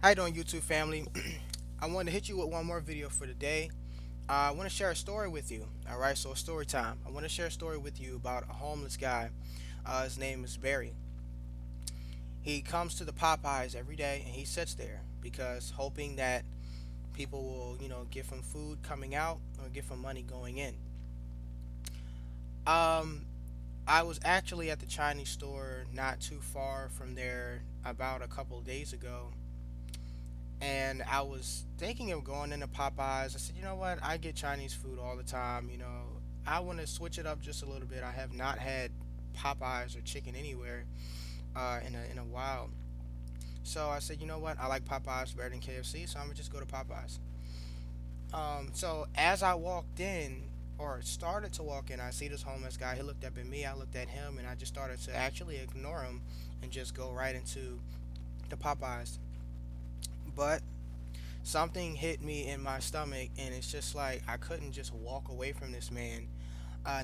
How you doing, YouTube family? I want to hit you with one more video for today. I want to share a story with you. All right, so story time. I want to share a story with you about a homeless guy. His name is Barry. He comes to the Popeyes every day and he sits there because hoping that people will, give him food coming out or give him money going in. Um, I was actually at the Chinese store not too far from there about a couple of days ago, and I was thinking of going into Popeyes. I said, you know what? I get Chinese food all the time. I want to switch it up just a little bit. I have not had Popeyes or chicken anywhere in a while. So I said, you know what? I like Popeyes better than KFC, so I'm gonna just go to Popeyes. So as I walked in or started to walk in, I see this homeless guy. He looked up at me. I looked at him, and I just started to actually ignore him and just go right into the Popeyes. But something hit me in my stomach, and it's just like I couldn't just walk away from this man.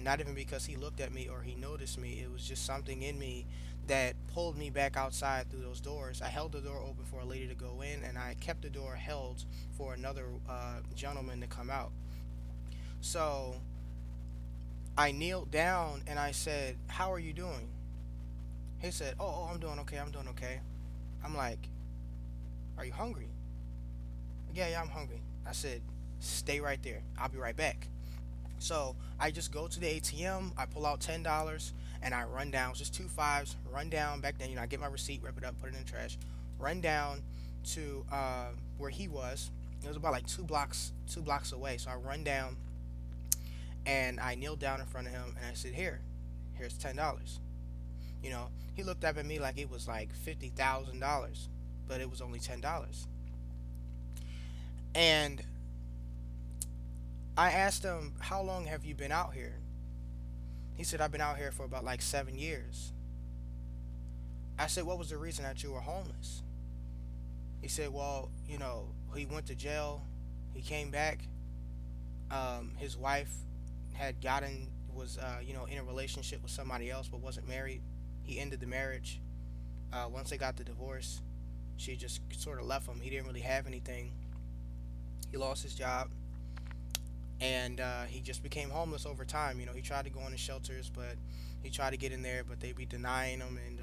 Not even because he looked at me or he noticed me. It was just something in me that pulled me back outside through those doors. I held the door open for a lady to go in, and I kept the door held for another gentleman to come out. So I kneeled down and I said, "How are you doing?" He said, "Oh, I'm doing okay. I'm doing okay." I'm like, "Are you hungry?" "Yeah, yeah, I'm hungry." I said, "Stay right there. I'll be right back." So I just go to the ATM, I pull out $10, and I run down. It's just two fives. Run down back then. I get my receipt, rip it up, put it in the trash. Run down to where he was. It was about like two blocks away. So I run down and I kneel down in front of him and I said, here's $10. He looked up at me like it was like $50,000, but it was only $10. And I asked him, "How long have you been out here?" He said, "I've been out here for about like 7 years." I said, "What was the reason that you were homeless?" He said, "Well, he went to jail. He came back. His wife had gotten, was, in a relationship with somebody else, but wasn't married. He ended the marriage. Once they got the divorce, she just sort of left him. He didn't really have anything. He lost his job, and he just became homeless over time. He tried to go into shelters, but he tried to get in there, but they'd be denying him, and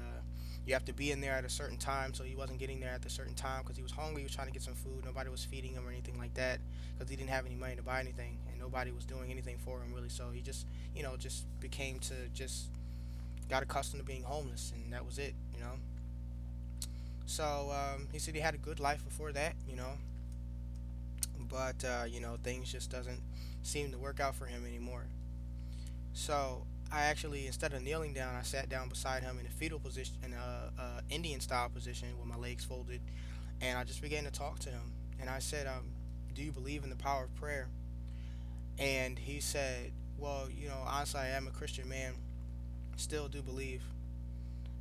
you have to be in there at a certain time. So he wasn't getting there at the certain time because he was hungry. He was trying to get some food. Nobody was feeding him or anything like that because he didn't have any money to buy anything, and nobody was doing anything for him really. So he just, just became to just got accustomed to being homeless, and that was it. So he said he had a good life before that, but things just doesn't seem to work out for him anymore. So I actually, instead of kneeling down, I sat down beside him in a fetal position, in a Indian style position with my legs folded, and I just began to talk to him. And I said, "Do you believe in the power of prayer?" And he said, "Well, honestly, I am a Christian man. Still do believe,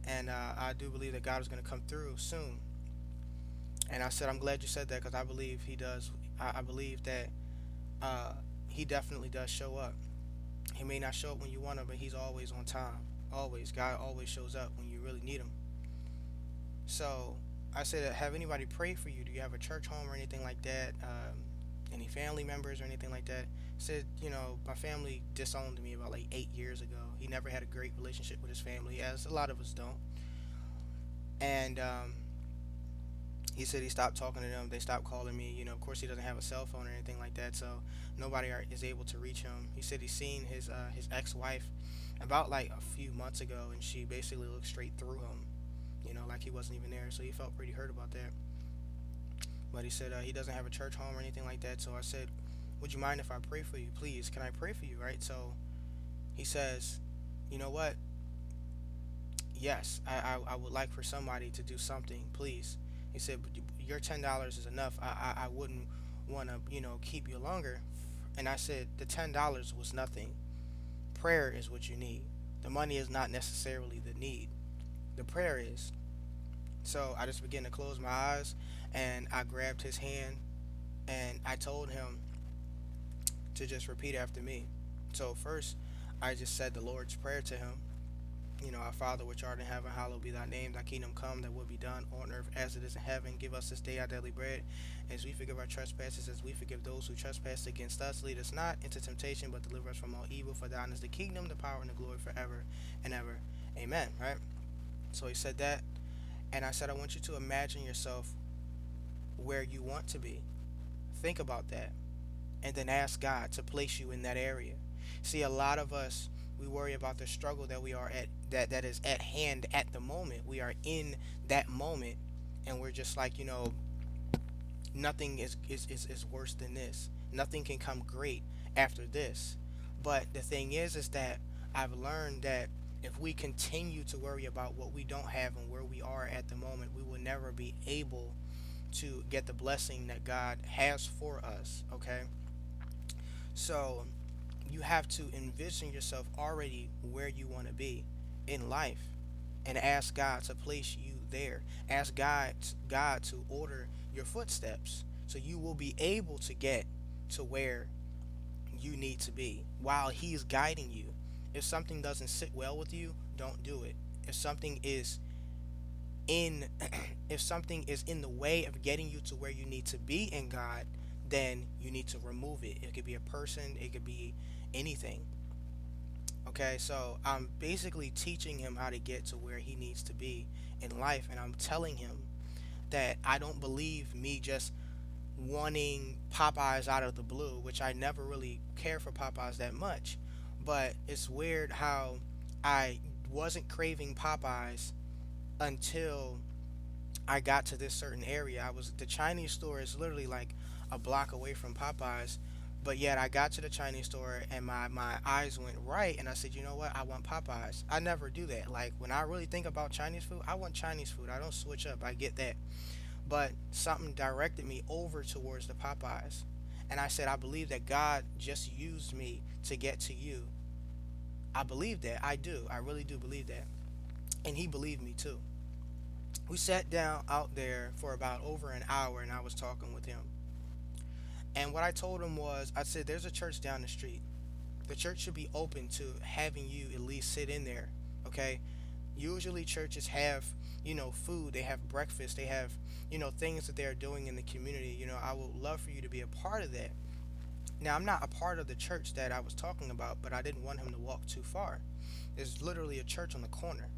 and I do believe that God is going to come through soon." And I said, "I'm glad you said that because I believe He does. I believe that uh, He definitely does show up. He may not show up when you want him, but he's always on time. Always. God always shows up when you really need him." So I said, "Have anybody prayed for you? Do you have a church home or anything like that? Any family members or anything like that?" Said, my family disowned me about like 8 years ago. He never had a great relationship with his family, as a lot of us don't. And he said he stopped talking to them. They stopped calling me. Of course, he doesn't have a cell phone or anything like that, so nobody is able to reach him. He said he's seen his ex-wife about like a few months ago, and she basically looked straight through him, like he wasn't even there. So he felt pretty hurt about that. But he said he doesn't have a church home or anything like that. So I said, "Would you mind if I pray for you, please? Can I pray for you?" Right? So he says, "You know what? Yes, I would like for somebody to do something, please." He said, "But your $10 is enough. I wouldn't want to, keep you longer." And I said, "The $10 was nothing. Prayer is what you need. The money is not necessarily the need. The prayer is." So I just began to close my eyes and I grabbed his hand and I told him to just repeat after me. So first, I just said the Lord's Prayer to him. Our Father which art in heaven, hallowed be thy name. Thy kingdom come, thy will be done on earth as it is in heaven. Give us this day our daily bread, as we forgive our trespasses, as we forgive those who trespass against us. Lead us not into temptation, but deliver us from all evil. For thine is the kingdom, the power, and the glory forever and ever. Amen. Right? So he said that, and I said, I want you to imagine yourself where you want to be. Think about that, and then ask God to place you in that area. See, a lot of us, we worry about the struggle that we are at, that is at hand at the moment. We are in that moment, and we're just like, nothing is worse than this. Nothing can come great after this. But the thing is that I've learned that if we continue to worry about what we don't have and where we are at the moment, we will never be able to get the blessing that God has for us. Okay? So you have to envision yourself already where you want to be in life, and ask God to place you there. Ask God to order your footsteps, so you will be able to get to where you need to be while he's guiding you. If something doesn't sit well with you, don't do it. If something is in if something is in the way of getting you to where you need to be in God, then you need to remove it. It could be a person, it could be anything. Okay, so I'm basically teaching him how to get to where he needs to be in life, and I'm telling him that I don't believe me just wanting Popeyes out of the blue, which I never really care for Popeyes that much. But it's weird how I wasn't craving Popeyes until I got to this certain area. I was The Chinese store is literally like a block away from Popeyes, but yet I got to the Chinese store and my eyes went right, and I said, you know what, I want Popeyes. I never do that. Like when I really think about Chinese food, I want Chinese food. I don't switch up. I get that. But something directed me over towards the Popeyes. And I said, I believe that God just used me to get to you. I believe that. I do. I really do believe that. And he believed me too. We sat down out there for about over an hour, and I was talking with him. And what I told him was, I said, there's a church down the street. The church should be open to having you at least sit in there. Okay? Usually churches have, food, they have breakfast, they have, things that they're doing in the community. I would love for you to be a part of that. Now, I'm not a part of the church that I was talking about, but I didn't want him to walk too far. There's literally a church on the corner.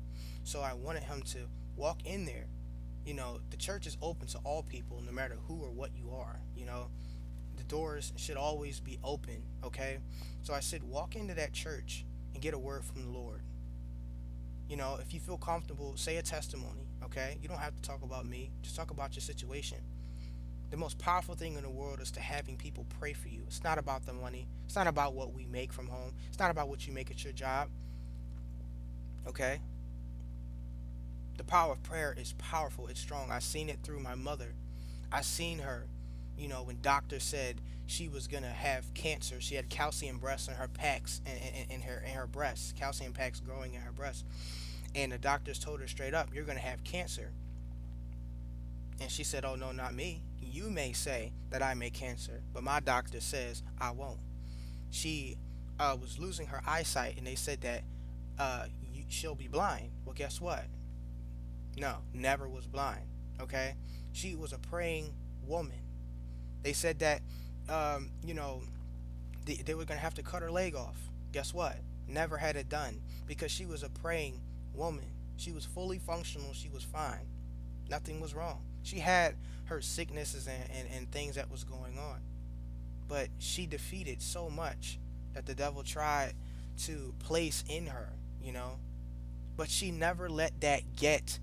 So I wanted him to walk in there. The church is open to all people, no matter who or what you are. The doors should always be open, okay? So I said, walk into that church and get a word from the Lord. If you feel comfortable, say a testimony, okay? You don't have to talk about me, just talk about your situation. The most powerful thing in the world is to having people pray for you. It's not about the money. It's not about what we make from home. It's not about what you make at your job, okay? The power of prayer is powerful. It's strong. I've seen it through my mother. I seen her, when doctors said she was gonna have cancer. She had calcium breasts in her packs, in her breasts, calcium packs growing in her breasts, and the doctors told her straight up, "You're gonna have cancer." And she said, "Oh no, not me. You may say that I may cancer, but my doctor says I won't." She was losing her eyesight, and they said that she'll be blind. Well, guess what? No, never was blind. Okay, she was a praying woman. They said that, they were gonna have to cut her leg off. Guess what? Never had it done, because she was a praying woman. She was fully functional. She was fine. Nothing was wrong. She had her sicknesses and things that was going on, but she defeated so much that the devil tried to place in her. You know, but she never let that get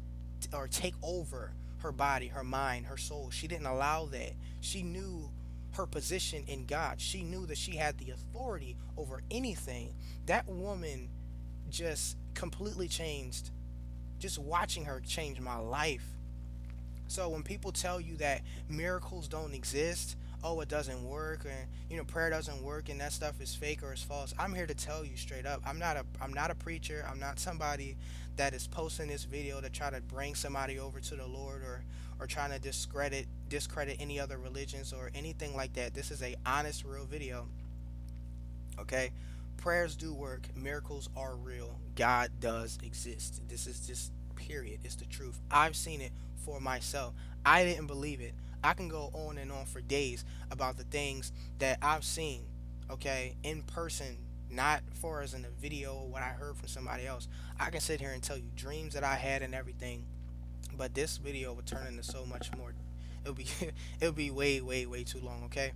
or take over her body, her mind, her soul. She didn't allow that. She knew her position in God. She knew that she had the authority over anything. That woman just completely changed. Just watching her change my life. So when people tell you that miracles don't exist, oh, it doesn't work, and prayer doesn't work, and that stuff is fake or it's false, I'm here to tell you straight up. I'm not a preacher. I'm not somebody that is posting this video to try to bring somebody over to the Lord, or trying to discredit any other religions or anything like that. This is a honest, real video. Okay, Prayers do work. Miracles are real. God does exist. This is just period. It's the truth. I've seen it for myself. I didn't believe it. I can go on and on for days about the things that I've seen, okay, in person, not for as in a video or what I heard from somebody else. I can sit here and tell you dreams that I had and everything, but this video would turn into so much more. It'll be it'll be way, way, way too long, okay?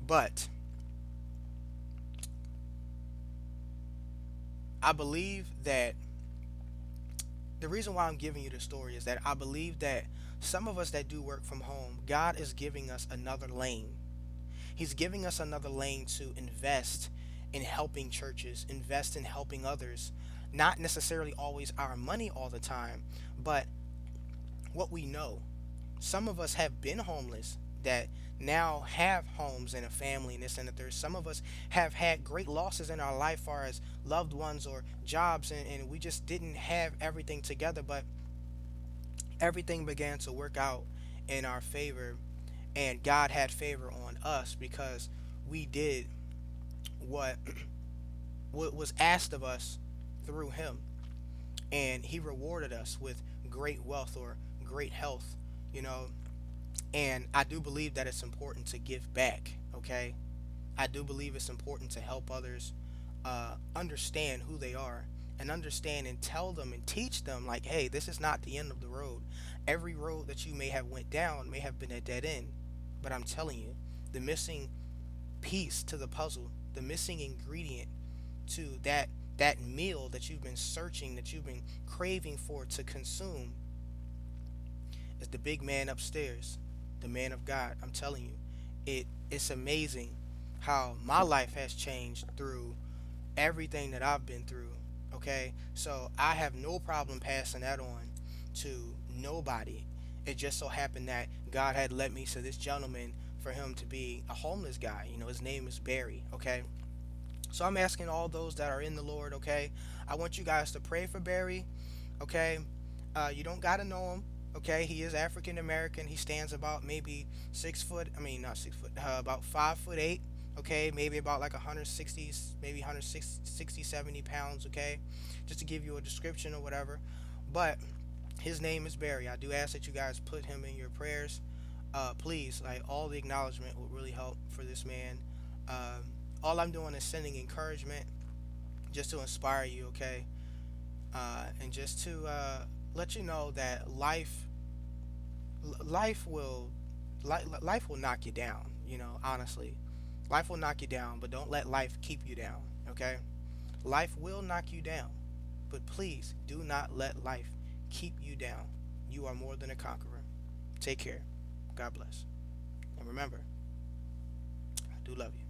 But I believe that the reason why I'm giving you the story is that I believe that some of us that do work from home, God is giving us another lane. He's giving us another lane to invest in helping churches, invest in helping others. Not necessarily always our money all the time, but what we know. Some of us have been homeless that now have homes and a family and this and the third. Some of us have had great losses in our life, far as loved ones or jobs, and we just didn't have everything together, but everything began to work out in our favor, and God had favor on us because we did what what was asked of us through Him, and He rewarded us with great wealth or great health, you know. And I do believe that it's important to give back, okay? I do believe it's important to help others understand who they are and understand and tell them and teach them, like, hey, this is not the end of the road. Every road that you may have went down may have been a dead end, but I'm telling you, the missing piece to the puzzle, the missing ingredient to that meal that you've been searching, that you've been craving for to consume, is the big man upstairs, the man of God. I'm telling you, it's amazing how my life has changed through everything that I've been through. Okay, so I have no problem passing that on to nobody. It just so happened that God had led me to this gentleman for him to be a homeless guy. You know, his name is Barry. Okay, so I'm asking all those that are in the Lord. Okay, I want you guys to pray for Barry. Okay, you don't gotta know him. Okay, he is African American. He stands about maybe 6 foot. I mean, not 6 foot. About 5'8". Okay, maybe about like 160, maybe 160, 70 pounds. Okay, just to give you a description or whatever. But his name is Barry. I do ask that you guys put him in your prayers. Please, like, all the acknowledgement will really help for this man. All I'm doing is sending encouragement, just to inspire you. Okay, and just to let you know that life will life will knock you down. You know, honestly, life will knock you down, but don't let life keep you down. Okay, life will knock you down, but please do not let life keep you down. You are more than a conqueror. Take care. God bless. And remember, I do love you.